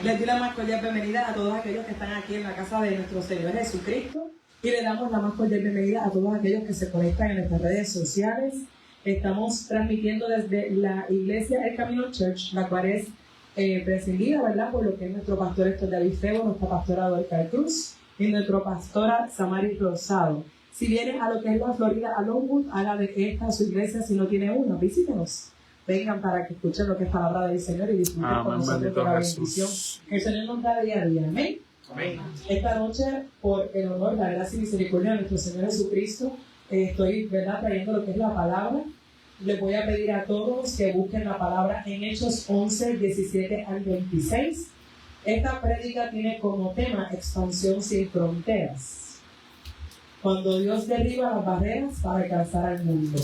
Les doy la más cordial bienvenida a todos aquellos que están aquí en la casa de nuestro Señor Jesucristo y le damos la más cordial bienvenida a todos aquellos que se conectan en nuestras redes sociales. Estamos transmitiendo desde la iglesia El Camino Church, la cual es presidida, ¿verdad?, por lo que es nuestro pastor Héctor David Febo, nuestra pastora Dorca Cruz y nuestra pastora Samari Rosado. Si vienen a lo que es la Florida, a Longwood, haga de esta su iglesia. Si no tiene una, visítenos. Vengan para que escuchen lo que es palabra del Señor y disfruten con nosotros de la bendición que el Señor nos da día a día. Amén. Amén. Esta noche, por el honor, la gracia y misericordia de nuestro Señor Jesucristo, estoy, ¿verdad?, trayendo lo que es la palabra. Les voy a pedir a todos que busquen la palabra en Hechos 11, 17 al 26. Esta prédica tiene como tema expansión sin fronteras. Cuando Dios derriba las barreras para alcanzar al mundo.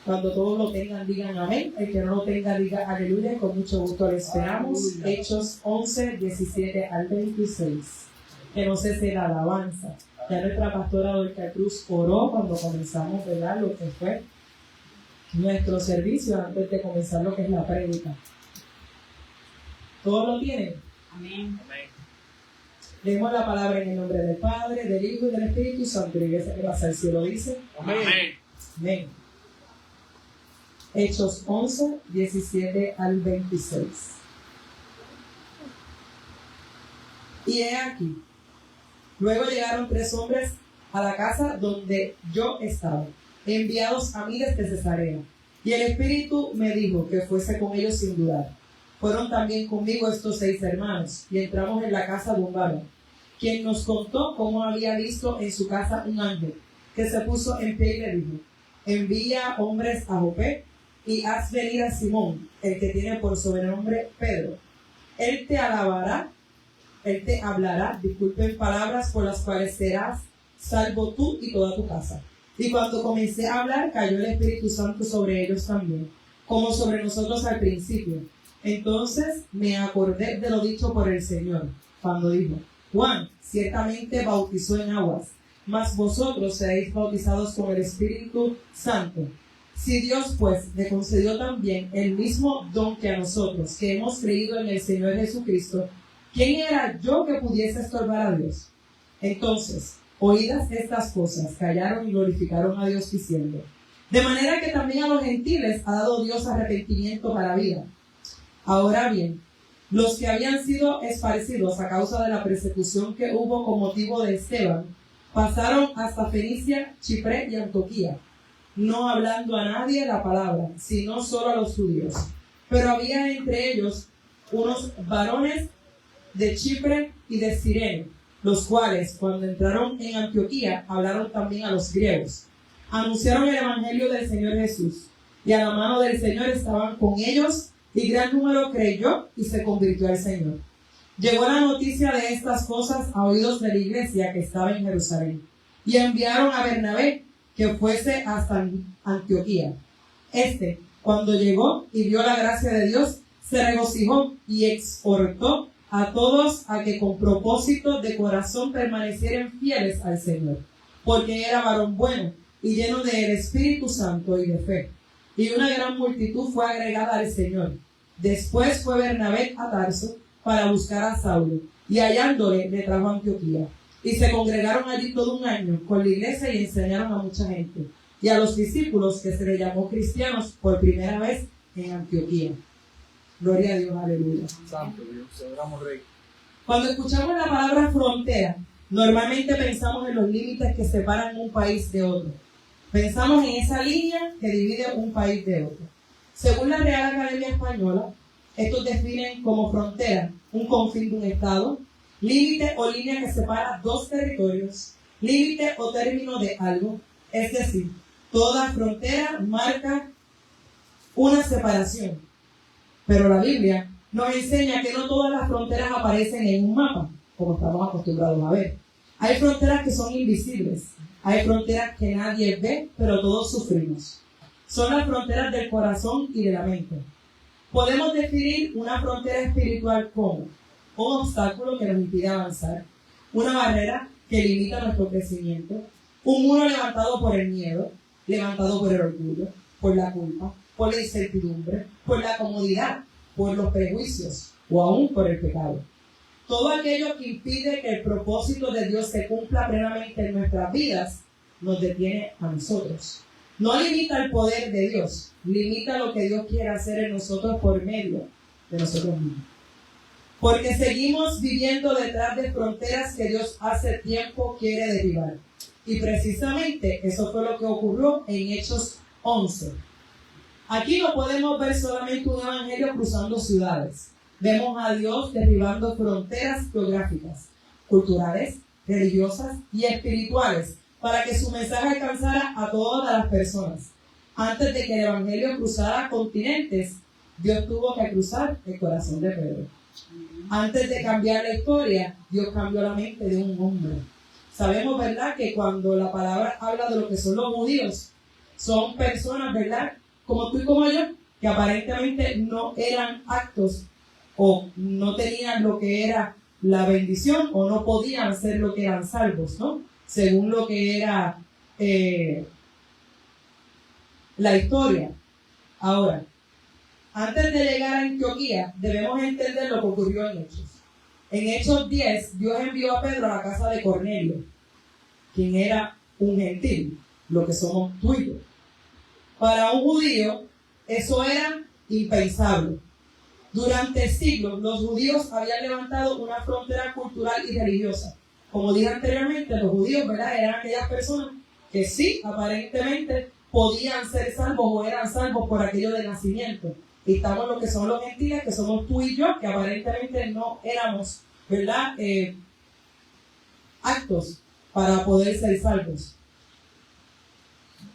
Cuando todos lo tengan, digan amén. El que no lo tenga, diga aleluya. Con mucho gusto le esperamos. Aleluya. Hechos 11, 17 al 26. Que no cese la alabanza. Ya nuestra pastora Dorca Cruz oró cuando comenzamos, ¿verdad?, lo que fue nuestro servicio antes de comenzar lo que es la prédica. ¿Todos lo tienen? Amén. Leemos la palabra en el nombre del Padre, del Hijo y del Espíritu Santo. La iglesia que pasa al cielo dice amén. Amén. Hechos 11, 17 al 26. Y he aquí, luego llegaron 3 hombres a la casa donde yo estaba, enviados a mí desde Cesarea. Y el Espíritu me dijo que fuese con ellos sin dudar. Fueron también conmigo estos 6 hermanos, y entramos en la casa de un varón, quien nos contó cómo había visto en su casa un ángel, que se puso en pie y le dijo: envía hombres a Jope, y haz venir a Simón, el que tiene por sobrenombre Pedro. Él te hablará, palabras por las cuales serás salvo tú y toda tu casa. Y cuando comencé a hablar, cayó el Espíritu Santo sobre ellos también, como sobre nosotros al principio. Entonces me acordé de lo dicho por el Señor, cuando dijo: Juan ciertamente bautizó en aguas, mas vosotros seréis bautizados con el Espíritu Santo. Si Dios pues le concedió también el mismo don que a nosotros, que hemos creído en el Señor Jesucristo, ¿quién era yo que pudiese estorbar a Dios? Entonces, oídas estas cosas, callaron y glorificaron a Dios diciendo: de manera que también a los gentiles ha dado Dios arrepentimiento para vida. Ahora bien, los que habían sido esparcidos a causa de la persecución que hubo con motivo de Esteban, pasaron hasta Fenicia, Chipre y Antioquía, no hablando a nadie la palabra, sino solo a los judíos. Pero había entre ellos unos varones de Chipre y de Cirene, los cuales, cuando entraron en Antioquía, hablaron también a los griegos. Anunciaron el evangelio del Señor Jesús, y a la mano del Señor estaban con ellos, y gran número creyó y se convirtió al Señor. Llegó la noticia de estas cosas a oídos de la iglesia que estaba en Jerusalén, y enviaron a Bernabé que fuese hasta Antioquía. Cuando llegó y vio la gracia de Dios, se regocijó y exhortó a todos a que con propósito de corazón permanecieran fieles al Señor, porque era varón bueno y lleno del Espíritu Santo y de fe. Y una gran multitud fue agregada al Señor. Después fue Bernabé a Tarso para buscar a Saulo, y hallándole le trajo a Antioquía. Y se congregaron allí todo un año con la iglesia y enseñaron a mucha gente, y a los discípulos, que se les llamó cristianos por primera vez en Antioquía. Gloria a Dios, aleluya. Santo Dios, celebramos Rey. Cuando escuchamos la palabra frontera, normalmente pensamos en los límites que separan un país de otro. Pensamos en esa línea que divide un país de otro. Según la Real Academia Española, estos definen como frontera un confín de un estado, límite o línea que separa 2 territorios, límite o término de algo, es decir, toda frontera marca una separación. Pero la Biblia nos enseña que no todas las fronteras aparecen en un mapa, como estamos acostumbrados a ver. Hay fronteras que son invisibles, hay fronteras que nadie ve, pero todos sufrimos. Son las fronteras del corazón y de la mente. Podemos definir una frontera espiritual como un obstáculo que nos impide avanzar, una barrera que limita nuestro crecimiento, un muro levantado por el miedo, levantado por el orgullo, por la culpa, por la incertidumbre, por la comodidad, por los prejuicios, o aún por el pecado. Todo aquello que impide que el propósito de Dios se cumpla plenamente en nuestras vidas, nos detiene a nosotros. No limita el poder de Dios, limita lo que Dios quiere hacer en nosotros por medio de nosotros mismos. Porque seguimos viviendo detrás de fronteras que Dios hace tiempo quiere derribar. Y precisamente eso fue lo que ocurrió en Hechos 11. Aquí no podemos ver solamente un evangelio cruzando ciudades. Vemos a Dios derribando fronteras geográficas, culturales, religiosas y espirituales para que su mensaje alcanzara a todas las personas. Antes de que el evangelio cruzara continentes, Dios tuvo que cruzar el corazón de Pedro. Antes de cambiar la historia, Dios cambió la mente de un hombre. Sabemos, ¿verdad?, que cuando la palabra habla de lo que son los judíos, son personas, ¿verdad?, como tú y como yo, que aparentemente no eran actos o no tenían lo que era la bendición o no podían ser lo que eran salvos, ¿no? Según lo que era la historia. Ahora, antes de llegar a Antioquía, debemos entender lo que ocurrió en Hechos. En Hechos 10, Dios envió a Pedro a la casa de Cornelio, quien era un gentil, lo que somos tú y yo. Para un judío, eso era impensable. Durante siglos, los judíos habían levantado una frontera cultural y religiosa. Como dije anteriormente, los judíos, ¿verdad?, eran aquellas personas que sí, aparentemente, podían ser salvos o eran salvos por aquello de nacimiento. Y estamos lo que son los gentiles, que somos tú y yo, que aparentemente no éramos, ¿verdad?, actos para poder ser salvos.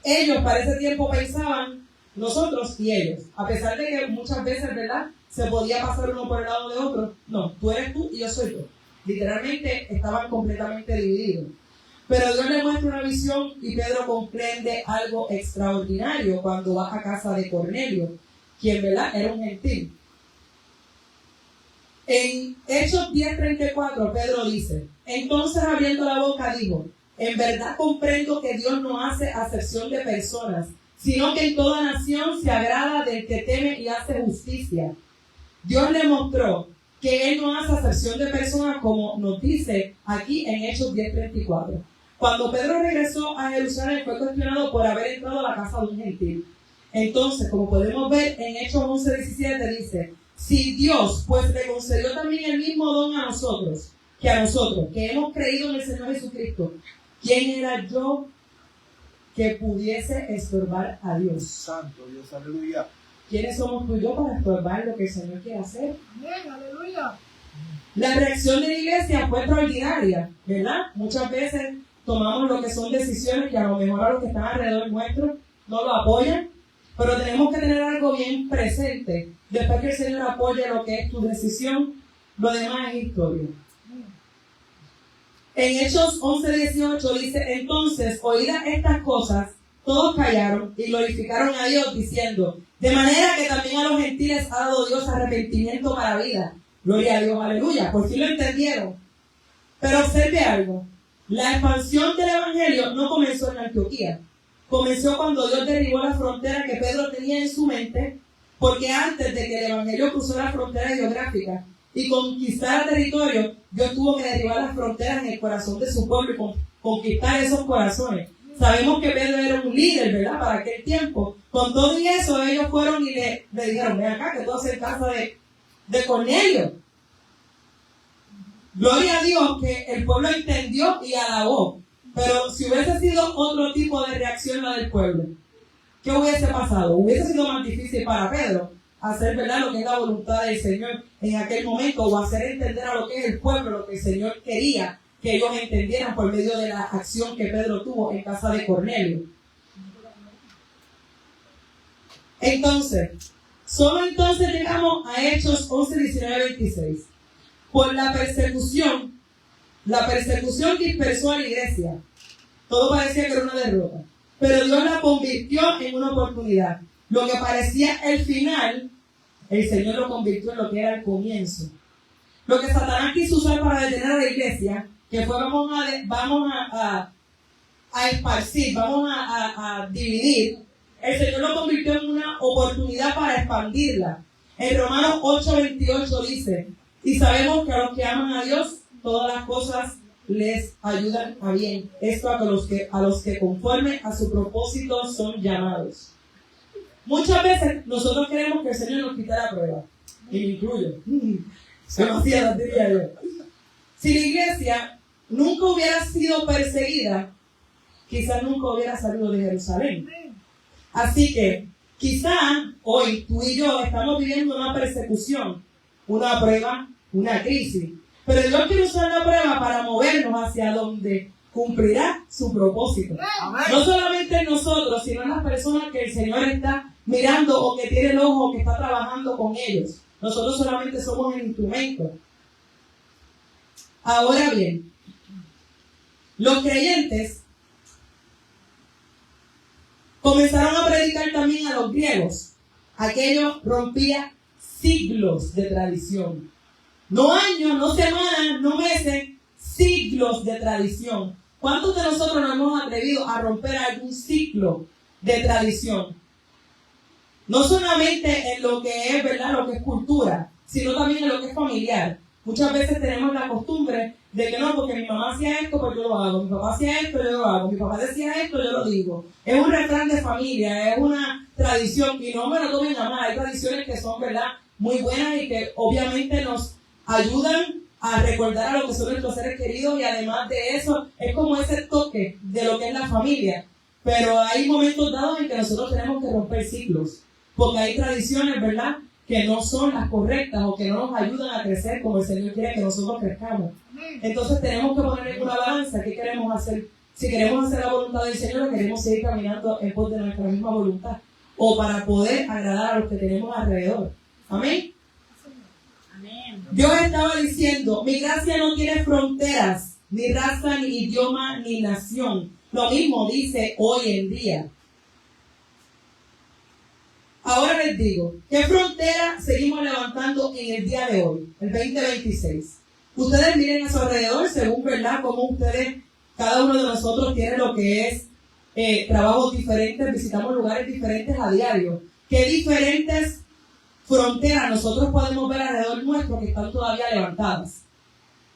Ellos para ese tiempo pensaban, nosotros y ellos, a pesar de que muchas veces, ¿verdad?, se podía pasar uno por el lado de otro. No, tú eres tú y yo soy yo. Literalmente estaban completamente divididos. Pero Dios le muestra una visión y Pedro comprende algo extraordinario cuando va a casa de Cornelio, quien, ¿verdad?, era un gentil. En Hechos 10:34, Pedro dice: entonces abriendo la boca dijo, en verdad comprendo que Dios no hace acepción de personas, sino que en toda nación se agrada del que teme y hace justicia. Dios le mostró que Él no hace acepción de personas, como nos dice aquí en Hechos 10:34. Cuando Pedro regresó a Jerusalén, fue cuestionado por haber entrado a la casa de un gentil. Entonces, como podemos ver en Hechos 11:17, dice: si Dios pues le concedió también el mismo don a nosotros, que hemos creído en el Señor Jesucristo, ¿quién era yo que pudiese estorbar a Dios? Santo Dios, aleluya. ¿Quiénes somos tú y yo para estorbar lo que el Señor quiere hacer? Bien, aleluya. La reacción de la iglesia fue extraordinaria, ¿verdad? Muchas veces tomamos lo que son decisiones que a lo mejor a los que están alrededor nuestro no lo apoyan, pero tenemos que tener algo bien presente. Después que el Señor apoye lo que es tu decisión, lo demás es historia. En Hechos 11:18 dice: entonces, oídas estas cosas, todos callaron y glorificaron a Dios diciendo: de manera que también a los gentiles ha dado Dios arrepentimiento para vida. Gloria a Dios, aleluya. Por fin lo entendieron. Pero observe algo. La expansión del evangelio no comenzó en Antioquía. Comenzó cuando Dios derribó la frontera que Pedro tenía en su mente, porque antes de que el evangelio cruzó la frontera geográfica y conquistara territorio, Dios tuvo que derribar las fronteras en el corazón de su pueblo y conquistar esos corazones. Sabemos que Pedro era un líder, ¿verdad?, para aquel tiempo. Con todo y eso, ellos fueron y le dijeron: ven acá, que tú haces casa de Cornelio. Gloria a Dios que el pueblo entendió y alabó. Pero si hubiese sido otro tipo de reacción la del pueblo, ¿qué hubiese pasado? Hubiese sido más difícil para Pedro hacer, ¿verdad?, lo que es la voluntad del Señor en aquel momento, o hacer entender a lo que es el pueblo lo que el Señor quería que ellos entendieran por medio de la acción que Pedro tuvo en casa de Cornelio. Entonces, solo entonces llegamos a Hechos 11, 19, 26. Por la persecución dispersó a la iglesia. Todo parecía que era una derrota, pero Dios la convirtió en una oportunidad. Lo que parecía el final, el Señor lo convirtió en lo que era el comienzo. Lo que Satanás quiso usar para detener a la iglesia, que fue vamos a esparcir, vamos a dividir, el Señor lo convirtió en una oportunidad para expandirla. En Romanos 8:28 dice: Y sabemos que a los que aman a Dios, todas las cosas les ayudan a bien. Esto a los que conforme a su propósito son llamados. Muchas veces nosotros queremos que el Señor nos quite la prueba. Y me incluyo. Demasiadas, diría yo. Si la iglesia nunca hubiera sido perseguida, quizás nunca hubiera salido de Jerusalén. Así que quizá hoy tú y yo estamos viviendo una persecución, una prueba, una crisis. Pero Dios quiere usar la prueba para movernos hacia donde cumplirá su propósito. Amén. No solamente en nosotros, sino en las personas que el Señor está mirando o que tiene el ojo, que está trabajando con ellos. Nosotros solamente somos el instrumento. Ahora bien, los creyentes comenzaron a predicar también a los griegos. Aquello rompía siglos de tradición. No años, no semanas, no meses, siglos de tradición. ¿Cuántos de nosotros nos hemos atrevido a romper algún ciclo de tradición? No solamente en lo que es, ¿verdad?, lo que es cultura, sino también en lo que es familiar. Muchas veces tenemos la costumbre de que no, porque mi mamá hacía esto, pues yo lo hago. Mi papá hacía esto, yo lo hago. Mi papá decía esto, yo lo digo. Es un refrán de familia, es una tradición. Y no me lo tomen a mal. Hay tradiciones que son, ¿verdad?, muy buenas y que obviamente nos ayudan a recordar a lo que son nuestros seres queridos, y además de eso, es como ese toque de lo que es la familia. Pero hay momentos dados en que nosotros tenemos que romper ciclos, porque hay tradiciones, ¿verdad?, que no son las correctas o que no nos ayudan a crecer como el Señor quiere que nosotros crezcamos. Entonces tenemos que poner en una balanza qué queremos hacer. Si queremos hacer la voluntad del Señor o queremos seguir caminando en pos de nuestra misma voluntad, o para poder agradar a los que tenemos alrededor. Amén. Dios estaba diciendo: mi gracia no tiene fronteras, ni raza, ni idioma, ni nación. Lo mismo dice hoy en día. Ahora les digo, ¿qué frontera seguimos levantando en el día de hoy, el 2026? Ustedes miren a su alrededor, según, ¿verdad?, cómo ustedes, cada uno de nosotros tiene lo que es trabajos diferentes, visitamos lugares diferentes a diario. ¿Qué diferentes fronteras nosotros podemos ver alrededor nuestro que están todavía levantadas?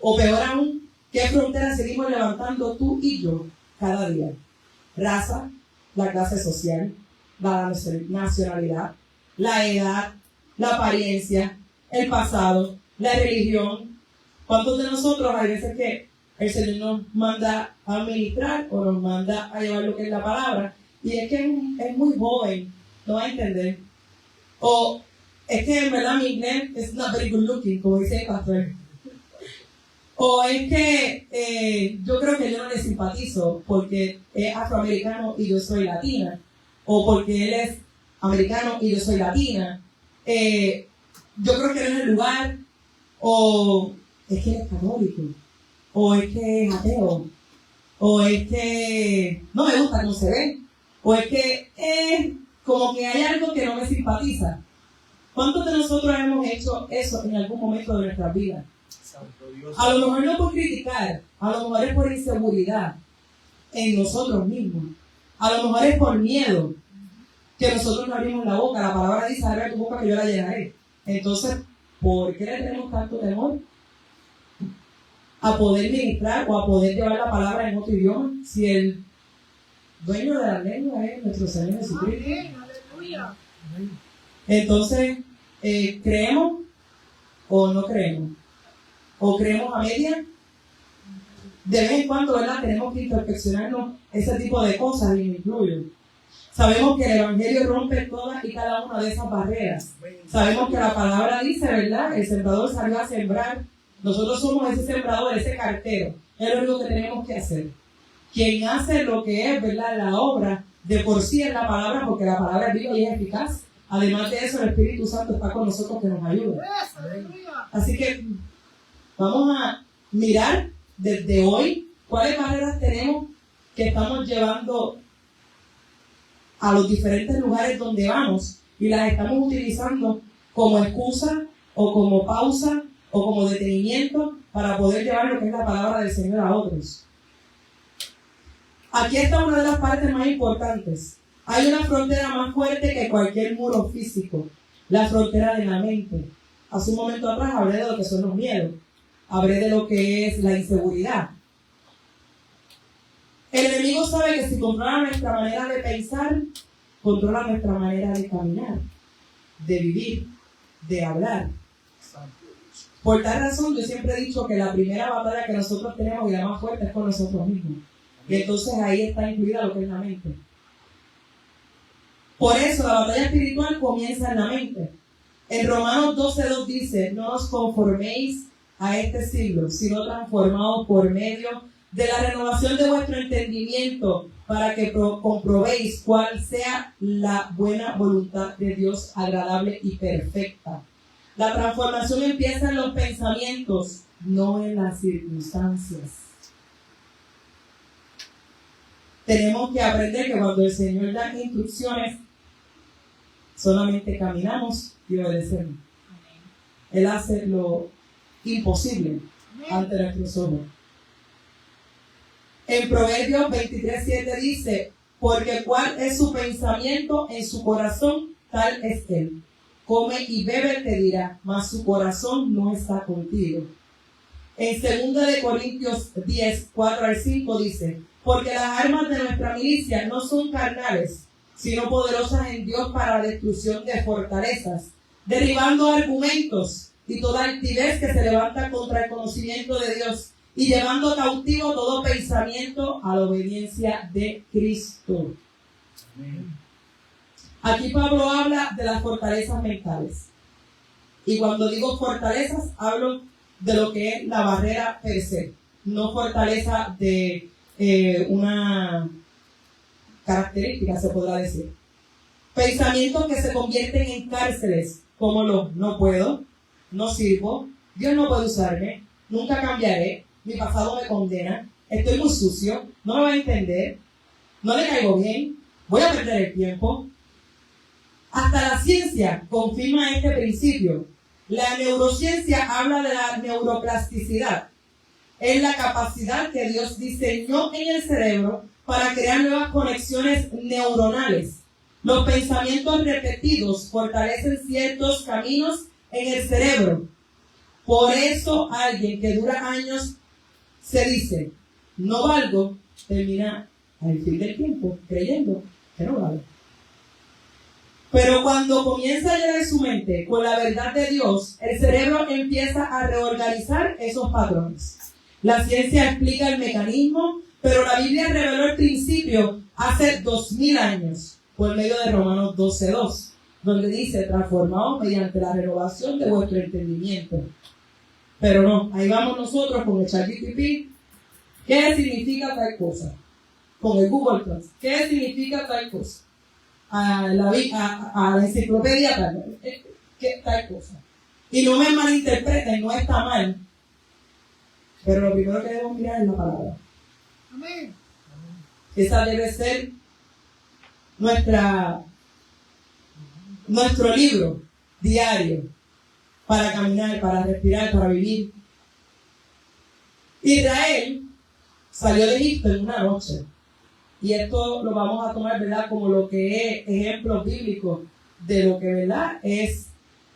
O peor aún, ¿qué fronteras seguimos levantando tú y yo cada día? Raza, la clase social, la nacionalidad, la edad, la apariencia, el pasado, la religión. ¿Cuántos de nosotros hay veces que el Señor nos manda a ministrar o nos manda a llevar lo que es la palabra, y es que es muy joven, no va a entender? O es que en verdad mi inglés es not very good looking, como dice el pastor. O es que yo creo que yo no le simpatizo porque es afroamericano y yo soy latina. O porque él es americano y yo soy latina. Yo creo que no es el lugar. O es que él es católico. O es que es ateo. O es que no me gusta cómo se ve. O es que como que hay algo que no me simpatiza. ¿Cuántos de nosotros hemos hecho eso en algún momento de nuestra vida? A lo mejor no por criticar, a lo mejor es por inseguridad en nosotros mismos. A lo mejor es por miedo que nosotros no abrimos la boca. La palabra dice: abre tu boca que yo la llenaré. Entonces, ¿por qué le tenemos tanto temor a poder ministrar o a poder llevar la palabra en otro idioma si el dueño de la lengua es nuestro Señor Jesucristo? Aleluya. Entonces, ¿creemos o no creemos? ¿O creemos a media? De vez en cuando, ¿verdad?, tenemos que introspeccionarnos ese tipo de cosas, y me incluyo. Sabemos que el Evangelio rompe todas y cada una de esas barreras. Sabemos que la palabra dice, ¿verdad?, el sembrador salió a sembrar. Nosotros somos ese sembrador, ese cartero. Es lo único que tenemos que hacer. Quien hace lo que es, ¿verdad?, la obra, de por sí es la palabra, porque la palabra es viva y es eficaz. Además de eso, el Espíritu Santo está con nosotros, que nos ayuda. Así que vamos a mirar desde hoy cuáles barreras tenemos que estamos llevando a los diferentes lugares donde vamos, y las estamos utilizando como excusa o como pausa o como detenimiento para poder llevar lo que es la palabra del Señor a otros. Aquí está una de las partes más importantes. Hay una frontera más fuerte que cualquier muro físico: la frontera de la mente. hace un momento atrás hablé de lo que son los miedos, hablé de lo que es la inseguridad. El enemigo sabe que si controla nuestra manera de pensar, controla nuestra manera de caminar, de vivir, de hablar. Por tal razón, yo siempre he dicho que la primera batalla que nosotros tenemos y la más fuerte es con nosotros mismos. Y entonces ahí está incluida lo que es la mente. Por eso la batalla espiritual comienza en la mente. En Romanos 12:2 dice: no os conforméis a este siglo, sino transformados por medio de la renovación de vuestro entendimiento, para que comprobéis cuál sea la buena voluntad de Dios, agradable y perfecta. La transformación empieza en los pensamientos, no en las circunstancias. Tenemos que aprender que cuando el Señor da instrucciones, solamente caminamos y obedecemos. Él hace lo imposible ante nuestros ojos. En Proverbios 23:7 dice: porque cuál es su pensamiento en su corazón, tal es él. Come y bebe, te dirá, mas su corazón no está contigo. En 2 Corintios 10:4-5 dice: porque las armas de nuestra milicia no son carnales, sino poderosas en Dios para la destrucción de fortalezas, derribando argumentos y toda altivez que se levanta contra el conocimiento de Dios, y llevando cautivo todo pensamiento a la obediencia de Cristo. Aquí Pablo habla de las fortalezas mentales. Y cuando digo fortalezas, hablo de lo que es la barrera per se, no fortaleza de una característica, se podrá decir. Pensamientos que se convierten en cárceles, como los no puedo, no sirvo, Dios no puede usarme, nunca cambiaré, mi pasado me condena, estoy muy sucio, no me va a entender, no le caigo bien, voy a perder el tiempo. Hasta la ciencia confirma este principio. La neurociencia habla de la neuroplasticidad. Es la capacidad que Dios diseñó en el cerebro para crear nuevas conexiones neuronales. Los pensamientos repetidos fortalecen ciertos caminos en el cerebro. Por eso alguien que dura años se dice: no valgo, termina al fin del tiempo creyendo que no vale. Pero cuando comienza a llenar su mente con la verdad de Dios, el cerebro empieza a reorganizar esos patrones. La ciencia explica el mecanismo, pero la Biblia reveló el principio hace 2000 años, por medio de Romanos 12:2, donde dice: transformados mediante la renovación de vuestro entendimiento. Pero no, ahí vamos nosotros con el ChatGPT. ¿Qué significa tal cosa? Con el Google Plus. ¿Qué significa tal cosa? A la enciclopedia tal. ¿Qué tal cosa? Y no me malinterpreten, no está mal. Pero lo primero que debemos mirar es la palabra. Amén. Esa debe ser nuestro libro diario para caminar, para respirar, para vivir. Israel salió de Egipto en una noche. Y esto lo vamos a tomar, ¿verdad?, como lo que es ejemplo bíblico de lo que, ¿verdad?, es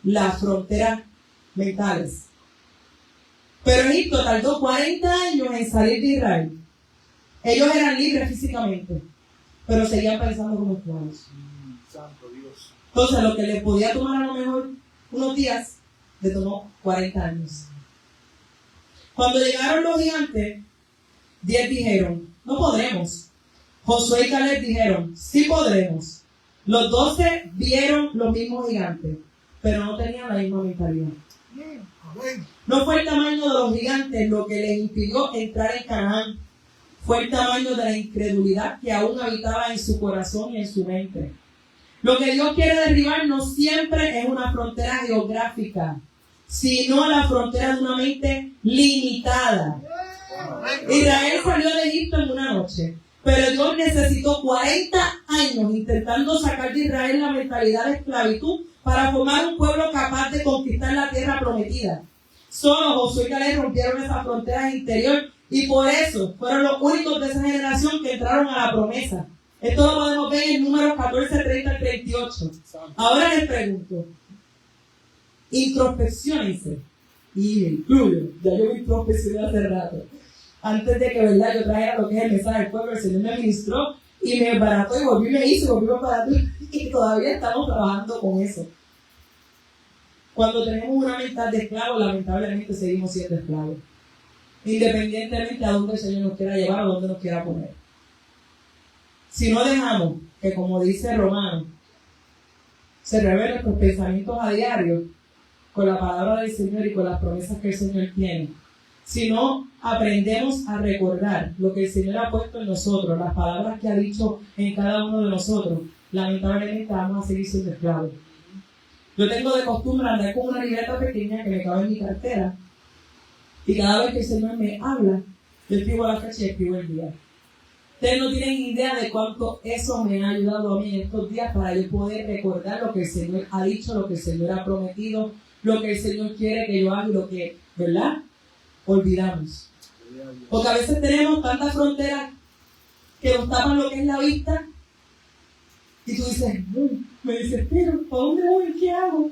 las fronteras mentales. Pero Egipto tardó 40 años en salir de Israel. Ellos eran libres físicamente, pero seguían pensando como esclavos. Santo Dios. Entonces, lo que les podía tomar a lo mejor unos días, le tomó 40 años. Cuando llegaron los gigantes, 10 dijeron: no podremos. Josué y Caleb dijeron: sí podremos. Los 12 vieron los mismos gigantes, pero no tenían la misma mentalidad. No fue el tamaño de los gigantes lo que les impidió entrar en Canaán. Fue el tamaño de la incredulidad que aún habitaba en su corazón y en su mente. Lo que Dios quiere derribar no siempre es una frontera geográfica, sino la frontera de una mente limitada. Israel salió de Egipto en una noche, pero Dios necesitó 40 años intentando sacar de Israel la mentalidad de esclavitud para formar un pueblo capaz de conquistar la tierra prometida. Solo Josué y Caleb rompieron esas fronteras interior y por eso fueron los únicos de esa generación que entraron a la promesa. Esto lo podemos ver en Números 14, 30 al 38. Ahora les pregunto, introspecciónense. Y me incluyo, ya yo me introspeccioné hace rato. Antes de que, ¿verdad?, yo trajera lo que es el mensaje del pueblo, el Señor me ministró y me barató y volví, me hizo, volví me barató y todavía estamos trabajando con eso. Cuando tenemos una mentalidad de esclavos, lamentablemente seguimos siendo esclavos. Independientemente a dónde el Señor nos quiera llevar o dónde nos quiera poner. Si no dejamos que, como dice Romano, se revelen nuestros pensamientos a diario con la palabra del Señor y con las promesas que el Señor tiene. Si no aprendemos a recordar lo que el Señor ha puesto en nosotros, las palabras que ha dicho en cada uno de nosotros, lamentablemente vamos a seguir siendo esclavos. Yo tengo de costumbre andar con una libreta pequeña que me cabe en mi cartera y cada vez que el Señor me habla, yo escribo la fecha y escribo el día. Ustedes no tienen idea de cuánto eso me ha ayudado a mí en estos días para yo poder recordar lo que el Señor ha dicho, lo que el Señor ha prometido, lo que el Señor quiere que yo haga y lo que, ¿verdad?, olvidamos. Porque a veces tenemos tantas fronteras que nos tapan lo que es la vista y tú dices, me desespero, ¿para dónde voy? ¿Qué hago?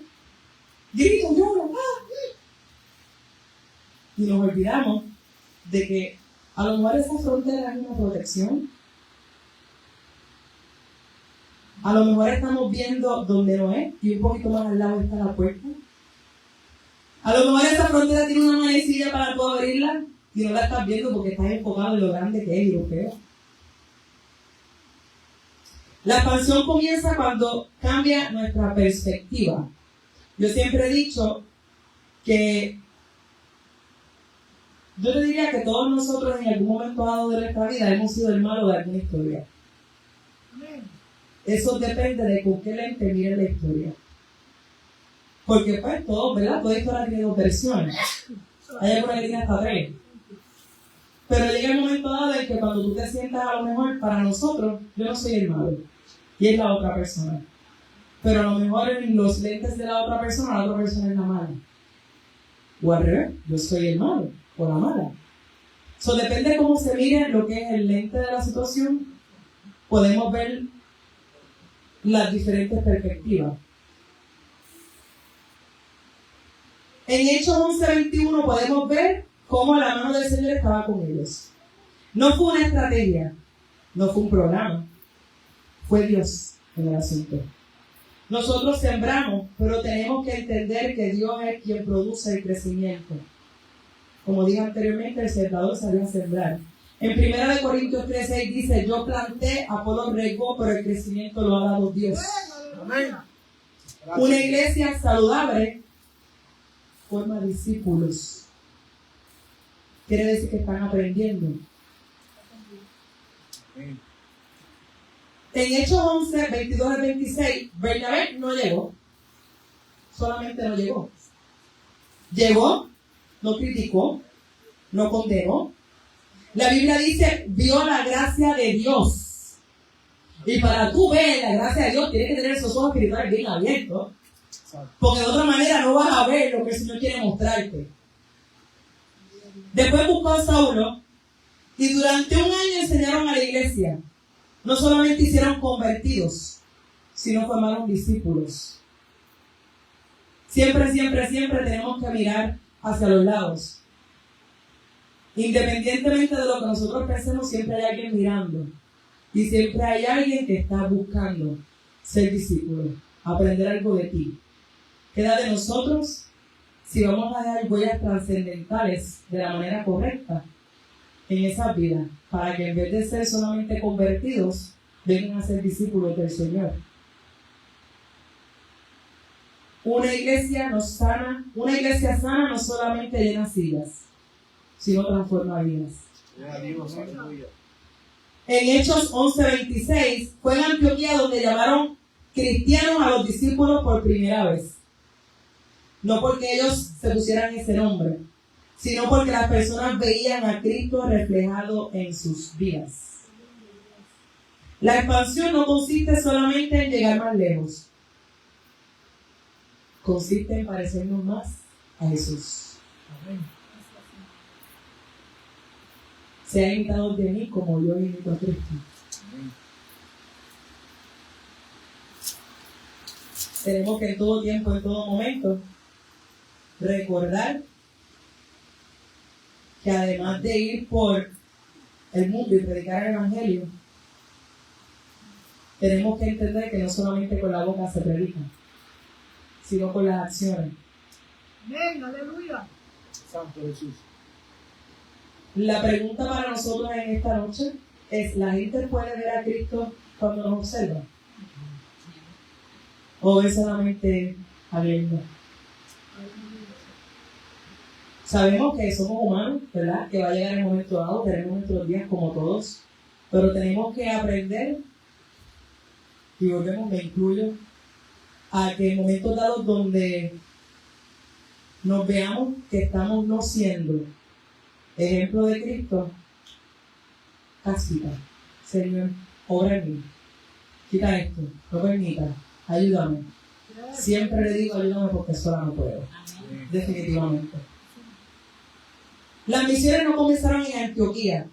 Grito, lloro, y nos olvidamos de que a lo mejor esa frontera es una protección. A lo mejor estamos viendo donde no es y un poquito más al lado está la puerta. A lo mejor esa frontera tiene una manecilla para tú abrirla y no la estás viendo porque estás enfocado en lo grande que es y lo feo. La expansión comienza cuando cambia nuestra perspectiva. Yo siempre he dicho que yo te diría que todos nosotros en algún momento dado de nuestra vida hemos sido el malo de alguna historia. Eso depende de con qué lente mire la historia. Porque pues todo, ¿verdad? Toda historia tiene dos versiones. Hay alguna que tiene hasta 3. Pero llega el momento dado en que cuando tú te sientas a lo mejor para nosotros, yo no soy el malo. Y es la otra persona. Pero a lo mejor en los lentes de la otra persona es la mala. O al revés, yo soy el malo o la mala. So, depende de cómo se mire lo que es el lente de la situación, podemos ver las diferentes perspectivas. En Hechos 11:21 podemos ver cómo la mano del Señor estaba con ellos. No fue una estrategia, no fue un programa, fue Dios en el asunto. Nosotros sembramos, pero tenemos que entender que Dios es quien produce el crecimiento. Como dije anteriormente, el sembrador salió a sembrar. En 1 Corintios 3:6 dice, yo planté, Apolo regó, pero el crecimiento lo ha dado Dios. Amén. Una iglesia saludable forma discípulos. Quiere decir que están aprendiendo. Amén. En Hechos 11, 22 al 26, Bernabé no llegó. Solamente no llegó. Llegó, no criticó, no condenó. La Biblia dice, vio la gracia de Dios. Y para tú ver la gracia de Dios, tienes que tener esos ojos espirituales bien abiertos. Porque de otra manera no vas a ver lo que el Señor quiere mostrarte. Después buscó a Saulo y durante un año enseñaron a la iglesia. No solamente hicieron convertidos, sino formaron discípulos. Siempre tenemos que mirar hacia los lados. Independientemente de lo que nosotros pensemos, siempre hay alguien mirando. Y siempre hay alguien que está buscando ser discípulo, aprender algo de ti. Queda de nosotros si vamos a dar huellas trascendentales de la manera correcta en esa vida, para que en vez de ser solamente convertidos, vengan a ser discípulos del Señor. Una iglesia sana no solamente llena sillas, sino transforma vidas. En Hechos 11:26 fue en Antioquía donde llamaron cristianos a los discípulos por primera vez. No porque ellos se pusieran ese nombre, sino porque las personas veían a Cristo reflejado en sus vidas. La expansión no consiste solamente en llegar más lejos. Consiste en parecernos más a Jesús. Amén. Sean imitados de mí como yo imito a Cristo. Amén. Tenemos que en todo tiempo, en todo momento, recordar que además de ir por el mundo y predicar el Evangelio, tenemos que entender que no solamente con la boca se predica, sino con las acciones. Amén, aleluya. Santo Jesús. La pregunta para nosotros en esta noche es: ¿la gente puede ver a Cristo cuando nos observa? ¿O es solamente hablando? Sabemos que somos humanos, ¿verdad? Que va a llegar el momento dado, tenemos nuestros días como todos, pero tenemos que aprender, y volvemos, me incluyo, a que en momentos dados donde nos veamos que estamos no siendo ejemplo de Cristo, casita, Señor, obra en mí, quita esto, no permita, ayúdame. Siempre le digo ayúdame porque sola no puedo. Definitivamente. Las misiones no comenzaron en Antioquía,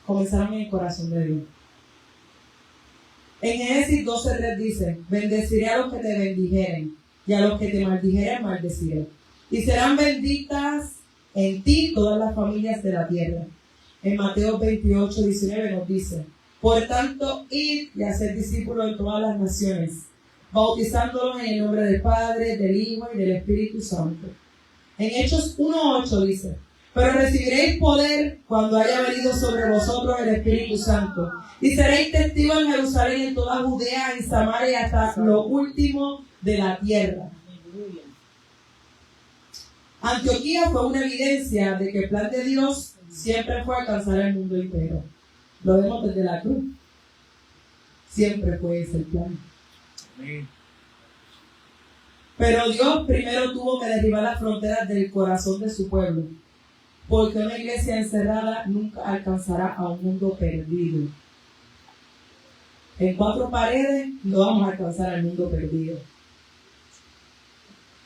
comenzaron en el corazón de Dios. En Génesis 12:3 dice: bendeciré a los que te bendijeren, y a los que te maldijeren maldeciré. Y serán benditas en ti todas las familias de la tierra. En Mateo 28:19 nos dice: por tanto, id y haced discípulos de todas las naciones, bautizándolos en el nombre del Padre, del Hijo y del Espíritu Santo. En Hechos 1:8 dice: pero recibiréis poder cuando haya venido sobre vosotros el Espíritu Santo, y seréis testigos en Jerusalén, en toda Judea, en Samaria, hasta lo último de la tierra. Antioquía fue una evidencia de que el plan de Dios siempre fue alcanzar el mundo entero. Lo vemos desde la cruz. Siempre fue ese el plan. Pero Dios primero tuvo que derribar las fronteras del corazón de su pueblo, porque una iglesia encerrada nunca alcanzará a un mundo perdido. En 4 paredes no vamos a alcanzar al mundo perdido.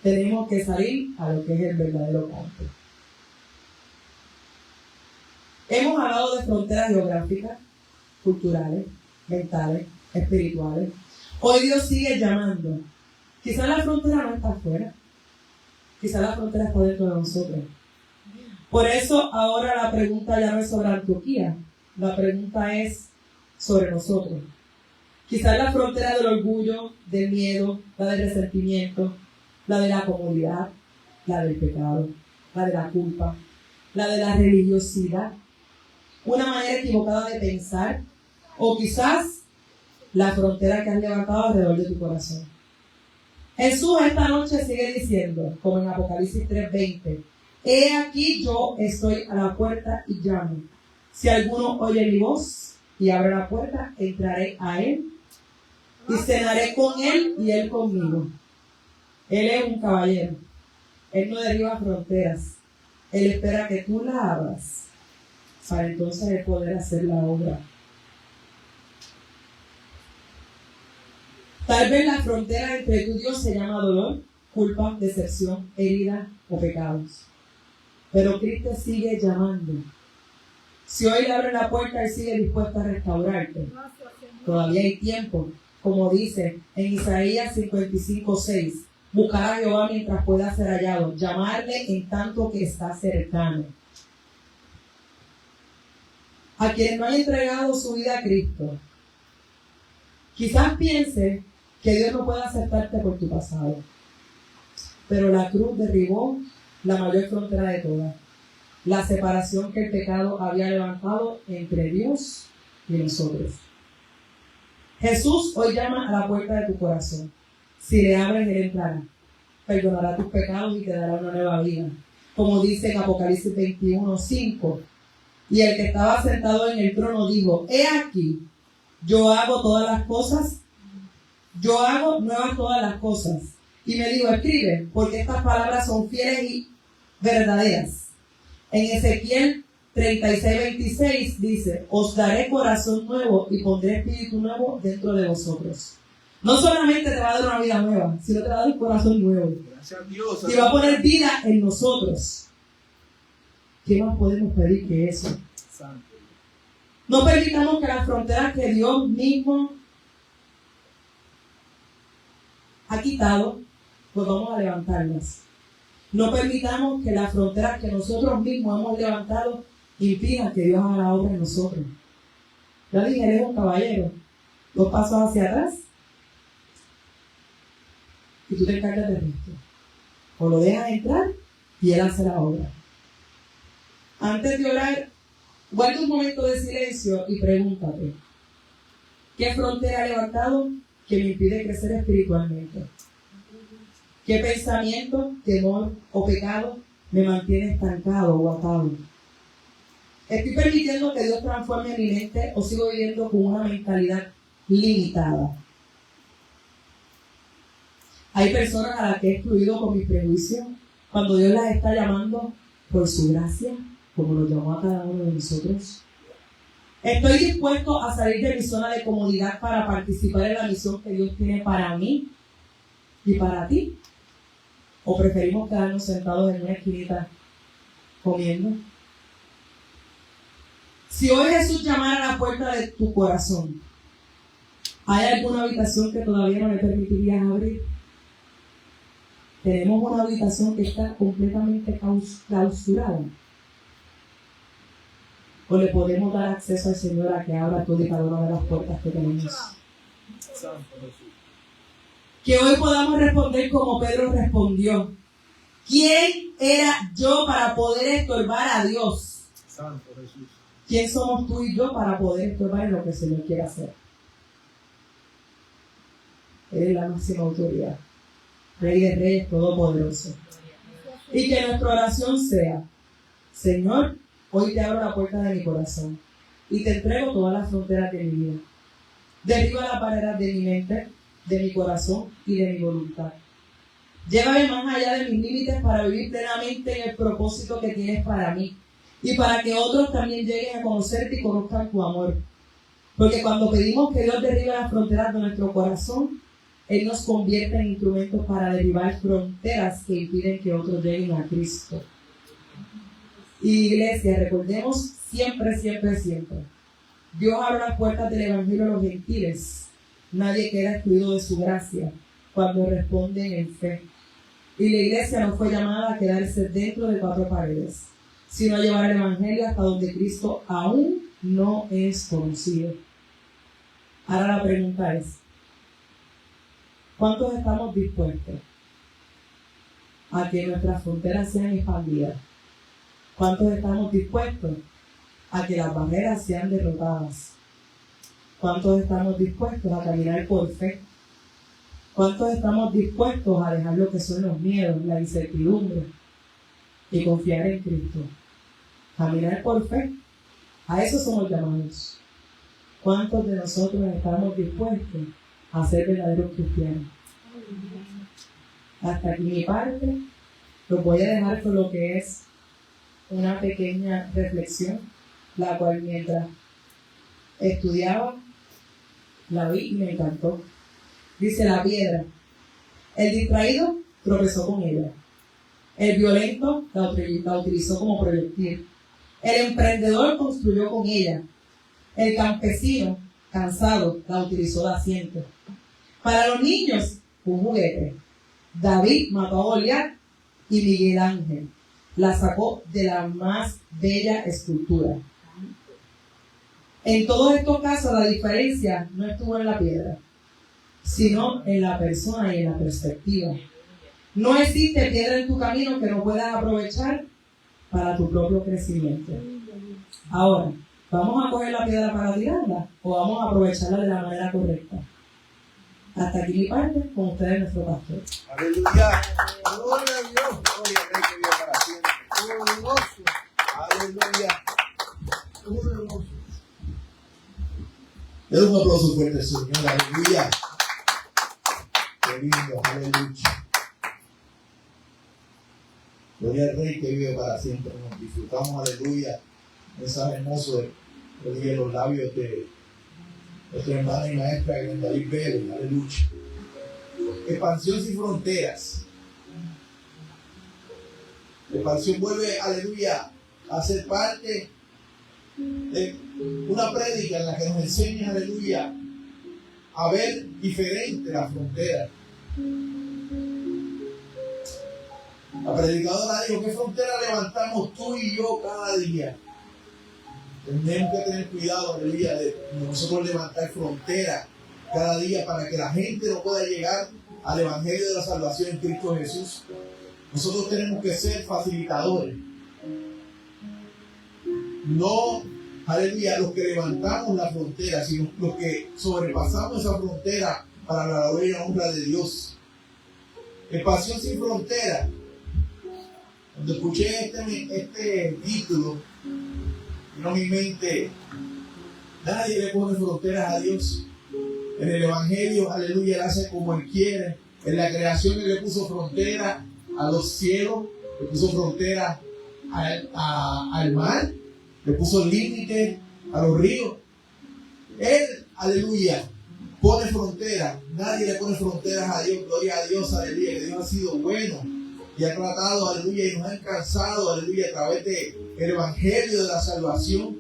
Tenemos que salir a lo que es el verdadero campo. Hemos hablado de fronteras geográficas, culturales, mentales, espirituales. Hoy Dios sigue llamando. Quizás la frontera no está afuera. Quizás la frontera está dentro de nosotros. Por eso ahora la pregunta ya no es sobre Antioquía. La pregunta es sobre nosotros. Quizás la frontera del orgullo, del miedo, la del resentimiento, la de la comodidad, la del pecado, la de la culpa, la de la religiosidad, una manera equivocada de pensar, o quizás la frontera que has levantado alrededor de tu corazón. Jesús esta noche sigue diciendo, como en Apocalipsis 3:20, he aquí yo estoy a la puerta y llamo. Si alguno oye mi voz y abre la puerta, entraré a él y cenaré con él y él conmigo. Él es un caballero. Él no derriba fronteras. Él espera que tú la abras para entonces él poder hacer la obra. Tal vez la frontera entre tú y Dios se llama dolor, culpa, decepción, herida o pecados. Pero Cristo sigue llamando. Si hoy le abre la puerta, Él sigue dispuesto a restaurarte. Todavía hay tiempo. Como dice en Isaías 55:6, buscar a Jehová mientras pueda ser hallado, llamarle en tanto que está cercano. A quienes no han entregado su vida a Cristo, quizás piense que Dios no puede aceptarte por tu pasado, pero la cruz derribó la mayor frontera de todas, la separación que el pecado había levantado entre Dios y nosotros. Jesús hoy llama a la puerta de tu corazón. Si le abres, Él entrará, perdonará tus pecados y te dará una nueva vida. Como dice en Apocalipsis 21:5, y el que estaba sentado en el trono dijo, he aquí, yo hago todas las cosas, yo hago nuevas todas las cosas. Y me dijo, escribe, porque estas palabras son fieles y verdaderas. En Ezequiel 36:26 dice, os daré corazón nuevo y pondré espíritu nuevo dentro de vosotros. No solamente te va a dar una vida nueva, sino te va a dar un corazón nuevo. Gracias a Dios. Y va a poner vida en nosotros. ¿Qué más podemos pedir que eso? Santo. No permitamos que las fronteras que Dios mismo ha quitado, pues vamos a levantarlas. No permitamos que las fronteras que nosotros mismos hemos levantado impidan que Dios haga la obra en nosotros. Ya dije, Él es un caballero. 2 pasos hacia atrás y tú te encargas del resto. O lo dejas entrar y Él hace la obra. Antes de orar, guarda un momento de silencio y pregúntate: ¿qué frontera he levantado que me impide crecer espiritualmente? ¿Qué pensamiento, temor o pecado me mantiene estancado o atado? ¿Estoy permitiendo que Dios transforme mi mente o sigo viviendo con una mentalidad limitada? Hay personas a las que he excluido con mis prejuicios cuando Dios las está llamando por su gracia, como lo llamó a cada uno de nosotros. ¿Estoy dispuesto a salir de mi zona de comodidad para participar en la misión que Dios tiene para mí y para ti? ¿O preferimos quedarnos sentados en una esquinita comiendo? Si hoy Jesús llamara a la puerta de tu corazón, ¿hay alguna habitación que todavía no le permitirías abrir? Tenemos una habitación que está completamente clausurada. ¿O le podemos dar acceso al Señor a que abra todas y cada una de las puertas que tenemos? Que hoy podamos responder como Pedro respondió: ¿quién era yo para poder estorbar a Dios? Santo Jesús. ¿Quién somos tú y yo para poder estorbar en lo que el Señor quiere hacer? Él es la máxima autoridad, Rey de Reyes, Todopoderoso. Y que nuestra oración sea: Señor, hoy te abro la puerta de mi corazón y te entrego todas las fronteras de mi vida. Derriba las barreras de mi mente, de mi corazón y de mi voluntad. Llévame más allá de mis límites para vivir plenamente en el propósito que tienes para mí y para que otros también lleguen a conocerte y conozcan tu amor. Porque cuando pedimos que Dios derribe las fronteras de nuestro corazón, Él nos convierte en instrumentos para derribar fronteras que impiden que otros lleguen a Cristo. Y iglesia, recordemos siempre, siempre, siempre: Dios abre las puertas del Evangelio a los gentiles. Nadie queda excluido de su gracia cuando responden en fe. Y la iglesia no fue llamada a quedarse dentro de 4 paredes, sino a llevar el Evangelio hasta donde Cristo aún no es conocido. Ahora la pregunta es: ¿cuántos estamos dispuestos a que nuestras fronteras sean expandidas? ¿Cuántos estamos dispuestos a que las barreras sean derrotadas? ¿Cuántos estamos dispuestos a caminar por fe? ¿Cuántos estamos dispuestos a dejar lo que son los miedos, la incertidumbre y confiar en Cristo? Caminar por fe. A eso somos llamados. ¿Cuántos de nosotros estamos dispuestos a ser verdaderos cristianos? Hasta aquí mi parte. Los voy a dejar con lo que es una pequeña reflexión, la cual mientras estudiaba la vi y me encantó. Dice: la piedra, el distraído tropezó con ella, el violento la utilizó como proyectil, el emprendedor construyó con ella, el campesino cansado la utilizó de asiento. Para los niños, un juguete. David mató a Goliat y Miguel Ángel la sacó de la más bella escultura. En todos estos casos la diferencia no estuvo en la piedra, sino en la persona y en la perspectiva. No existe piedra en tu camino que no puedas aprovechar para tu propio crecimiento. Ahora, ¿vamos a coger la piedra para tirarla o vamos a aprovecharla de la manera correcta? Hasta aquí mi parte, con ustedes nuestro pastor. Aleluya. Gloria a Dios. Gloria al Rey que vive para siempre. Glorioso. Aleluya. Glorioso. Le doy un aplauso fuerte al Señor. Aleluya. Qué lindo. Aleluya. Gloria al Rey que vive para siempre. Nos disfrutamos, aleluya, un mensaje hermoso de los labios de nuestra hermana y maestra David Pérez. Aleluya. Expansión sin fronteras. La expansión vuelve, aleluya, a ser parte de una prédica en la que nos enseña, aleluya, a ver diferente la frontera. La predicadora dijo, ¿qué frontera levantamos tú y yo cada día? Tenemos que tener cuidado, aleluya, de nosotros levantar fronteras cada día para que la gente no pueda llegar al Evangelio de la salvación en Cristo Jesús. Nosotros tenemos que ser facilitadores. No, aleluya, los que levantamos la frontera, sino los que sobrepasamos esa frontera para la gloria y la honra de Dios. Expansión sin frontera. Cuando escuché este título, vino a mi mente, nadie le pone fronteras a Dios. En el Evangelio, aleluya, Él hace como Él quiere. En la creación Él le puso frontera a los cielos, le puso frontera al mar, le puso límites a los ríos. Él, aleluya, pone fronteras. Nadie le pone fronteras a Dios. Gloria a Dios, aleluya, que Dios ha sido bueno y ha tratado, aleluya, y nos ha alcanzado, aleluya, a través del Evangelio de la salvación.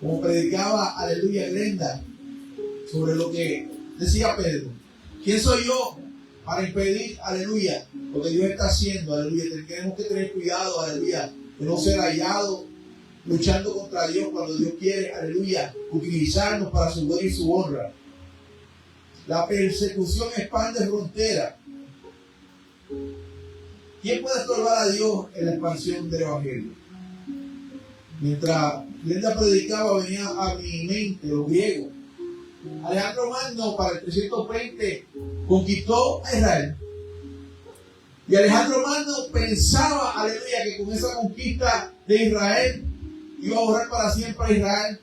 Como predicaba, aleluya, Glenda, sobre lo que decía Pedro. ¿Quién soy yo para impedir, aleluya, lo que Dios está haciendo? Aleluya, tenemos que tener cuidado, aleluya, de no ser hallado luchando contra Dios cuando Dios quiere, aleluya, utilizarnos para su gloria y su honra. La persecución expande fronteras. ¿Quién puede estorbar a Dios en la expansión del Evangelio? Mientras Glenda predicaba, venía a mi mente los griegos. Alejandro Magno para el 320 conquistó a Israel. Y Alejandro Magno pensaba, aleluya, que con esa conquista de Israel iba a borrar para siempre a Israel.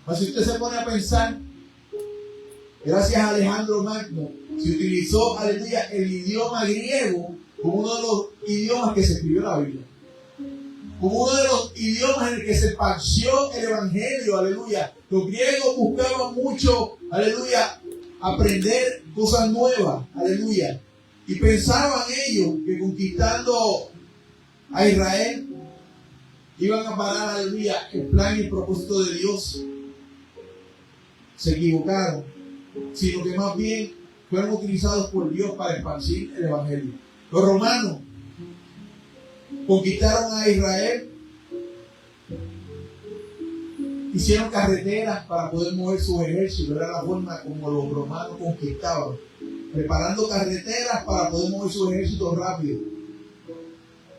Pero si usted se pone a pensar, gracias a Alejandro Magno, se utilizó, aleluya, el idioma griego como uno de los idiomas que se escribió la Biblia. Como uno de los idiomas en el que se esparció el Evangelio, aleluya. Los griegos buscaban mucho, aleluya, aprender cosas nuevas, aleluya. Y pensaban ellos que conquistando a Israel iban a parar, aleluya, el plan y el propósito de Dios. Se equivocaron, sino que más bien fueron utilizados por Dios para esparcir el Evangelio. Los romanos conquistaron a Israel, hicieron carreteras para poder mover sus ejércitos. Era la forma como los romanos conquistaban, preparando carreteras para poder mover sus ejércitos rápido.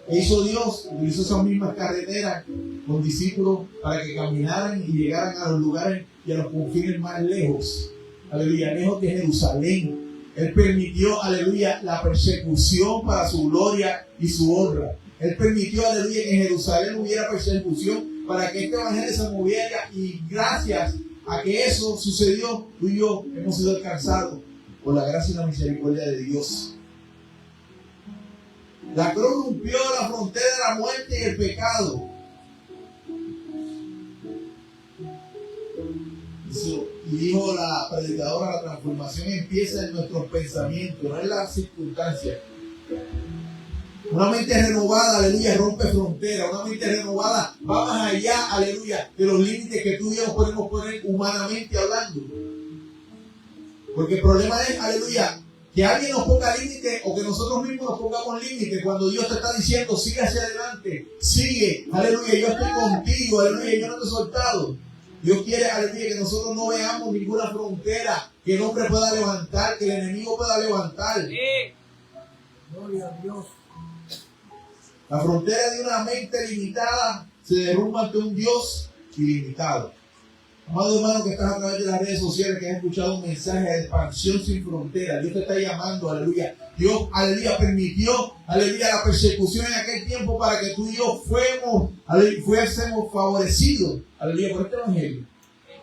E hizo Dios, utilizó esas mismas carreteras con discípulos para que caminaran y llegaran a los lugares y a los confines más lejos, aleluya, lejos de Jerusalén. Él permitió, aleluya, la persecución para su gloria y su honra. Él permitió, aleluya, que en Jerusalén hubiera persecución para que este evangelio se moviera, y gracias a que eso sucedió, tú y yo hemos sido alcanzados por la gracia y la misericordia de Dios. La cruz rompió la frontera de la muerte y el pecado. Y dijo la predicadora, la transformación empieza en nuestros pensamientos, no en las circunstancias. Una mente renovada, aleluya, rompe fronteras. Una mente renovada va más allá, aleluya, de los límites que tú y yo nos podemos poner humanamente hablando. Porque el problema es, aleluya, que alguien nos ponga límites o que nosotros mismos nos pongamos límites cuando Dios te está diciendo, sigue hacia adelante, sigue, aleluya, yo estoy contigo, aleluya, yo no te he soltado. Dios quiere, aleluya, que nosotros no veamos ninguna frontera que el hombre pueda levantar, que el enemigo pueda levantar. Gloria a Dios. La frontera de una mente limitada se derrumba ante un Dios ilimitado. Amado hermano que estás a través de las redes sociales, que has escuchado un mensaje de expansión sin frontera, Dios te está llamando, aleluya. Dios, aleluya, permitió, aleluya, la persecución en aquel tiempo para que tú y yo fuésemos favorecidos, aleluya, por este evangelio.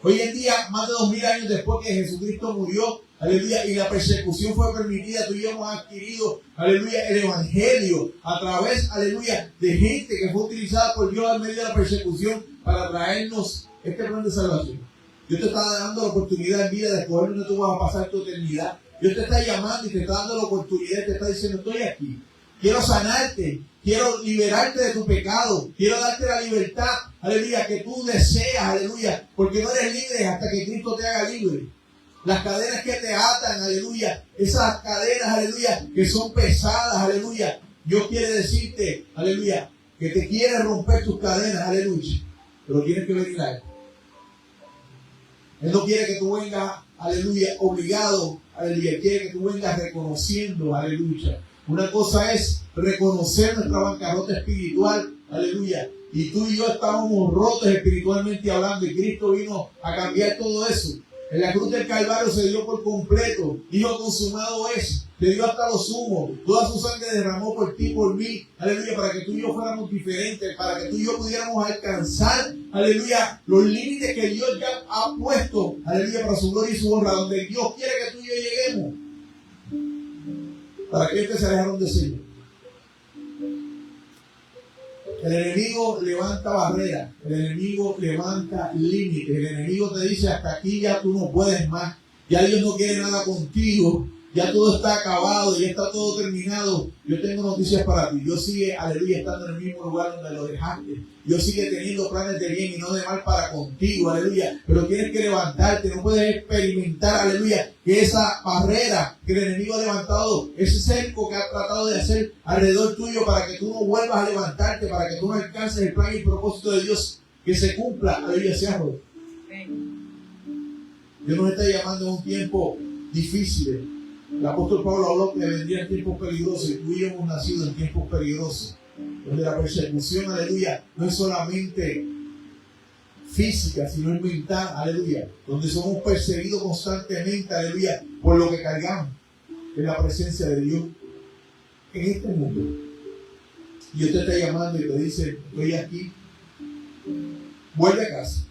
Hoy en día, más de 2000 años después que Jesucristo murió, aleluya, y la persecución fue permitida, tú y yo hemos adquirido, aleluya, el evangelio a través, aleluya, de gente que fue utilizada por Dios en medio de la persecución para traernos este plan de salvación. Dios te está dando la oportunidad en vida de escoger donde tú vas a pasar tu eternidad. Dios te está llamando y te está dando la oportunidad, te está diciendo, estoy aquí. Quiero sanarte, quiero liberarte de tu pecado, quiero darte la libertad, aleluya, que tú deseas, aleluya, porque no eres libre hasta que Cristo te haga libre. Las cadenas que te atan, aleluya. Esas cadenas, aleluya, que son pesadas, aleluya. Dios quiere decirte, aleluya, que te quiere romper tus cadenas, aleluya. Pero tienes que venir a Él. Él no quiere que tú vengas, aleluya, obligado, aleluya. Él quiere que tú vengas reconociendo, aleluya. Una cosa es reconocer nuestra bancarrota espiritual, aleluya. Y tú y yo estábamos rotos espiritualmente hablando y Cristo vino a cambiar todo eso. En la cruz del Calvario se dio por completo. Dijo, consumado es. Te dio hasta lo sumo. Toda su sangre derramó por ti, por mí. Aleluya, para que tú y yo fuéramos diferentes. Para que tú y yo pudiéramos alcanzar, aleluya, los límites que Dios ya ha puesto. Aleluya, para su gloria y su honra. Donde Dios quiere que tú y yo lleguemos. Para aquellos que se alejaron del Señor. El enemigo levanta barreras, el enemigo levanta límites, el enemigo te dice hasta aquí ya tú no puedes más, ya Dios no quiere nada contigo, ya todo está acabado, ya está todo terminado. Yo tengo noticias para ti. Dios sigue, aleluya, estando en el mismo lugar donde lo dejaste. Dios sigue teniendo planes de bien y no de mal para contigo, aleluya. Pero tienes que levantarte, no puedes experimentar, aleluya, que esa barrera que el enemigo ha levantado, ese cerco que ha tratado de hacer alrededor tuyo para que tú no vuelvas a levantarte, para que tú no alcances el plan y el propósito de Dios, que se cumpla, aleluya, sea roto. Dios nos está llamando a un tiempo difícil. El apóstol Pablo habló que vendrían tiempos peligrosos y tú y yo hemos nacido en tiempos peligrosos, donde la persecución, aleluya, no es solamente física, sino es mental, aleluya, donde somos perseguidos constantemente, aleluya, por lo que cargamos en la presencia de Dios en este mundo. Dios te está llamando y te dice, estoy aquí, vuelve a casa,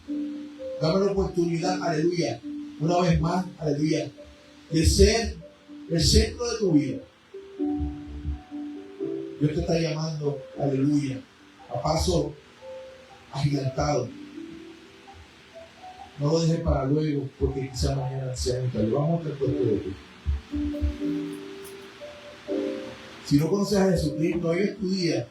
dame la oportunidad, aleluya, una vez más, aleluya, de ser el centro de tu vida. Dios te está llamando, aleluya, a paso agigantado. No lo dejes para luego, porque quizá mañana sea muy tarde. Vamos a puesto de ti. Si no conoces a Jesucristo, hoy es tu día.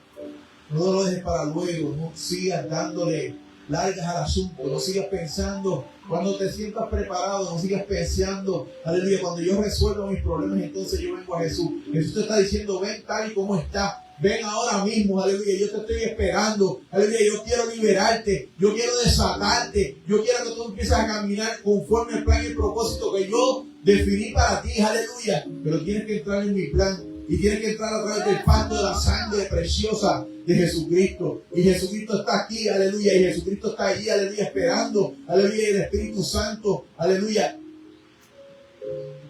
No lo dejes para luego. No sigas dándole largas al asunto. No sigas pensando. Cuando te sientas preparado, no sigas pensando, aleluya, cuando yo resuelvo mis problemas, entonces yo vengo a Jesús. Jesús te está diciendo, ven tal y como está. Ven ahora mismo, aleluya, yo te estoy esperando, aleluya, yo quiero liberarte, yo quiero desatarte, yo quiero que tú empieces a caminar conforme al plan y el propósito que yo definí para ti, aleluya. Pero tienes que entrar en mi plan y tienes que entrar a través del pacto de la sangre preciosa de Jesucristo. Y Jesucristo está aquí, aleluya, y Jesucristo está allí, aleluya, esperando, aleluya, y el Espíritu Santo, aleluya,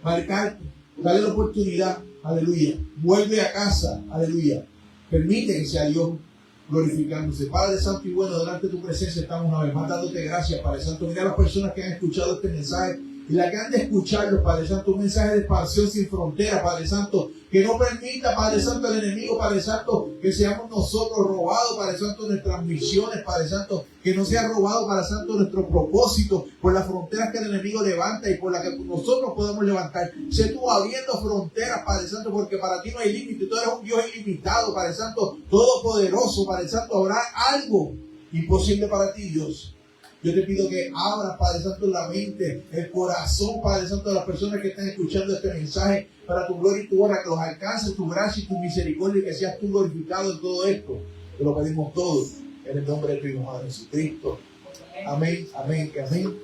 marcarte, dale la oportunidad, aleluya, vuelve a casa, aleluya. Permite que sea Dios glorificándose. Padre Santo y bueno, delante de tu presencia estamos una vez más dándote gracias, Padre Santo. Mira a las personas que han escuchado este mensaje y las que han de escucharlo, Padre Santo, un mensaje de expansión sin frontera, Padre Santo, que no permita, Padre Santo, al enemigo, Padre Santo, que seamos nosotros robados, Padre Santo, nuestras misiones, Padre Santo, que no sea robado, Padre Santo, nuestro propósito por las fronteras que el enemigo levanta y por las que nosotros podemos levantar. Sé tú abriendo fronteras, Padre Santo, porque para ti no hay límite, tú eres un Dios ilimitado, Padre Santo, todopoderoso, Padre Santo, habrá algo imposible para ti, Dios. Yo te pido que abras, Padre Santo, la mente, el corazón, Padre Santo, de las personas que están escuchando este mensaje para tu gloria y tu honra, que los alcance tu gracia y tu misericordia y que seas tú glorificado en todo esto. Te lo pedimos todos en el nombre de tu Hijo Jesucristo. Amén, amén, amén.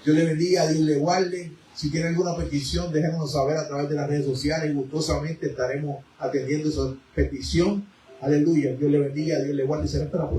Dios le bendiga, Dios le guarde. Si tiene alguna petición, déjenos saber a través de las redes sociales y gustosamente estaremos atendiendo esa petición. Aleluya, Dios le bendiga, Dios le guarde y será hasta la próxima.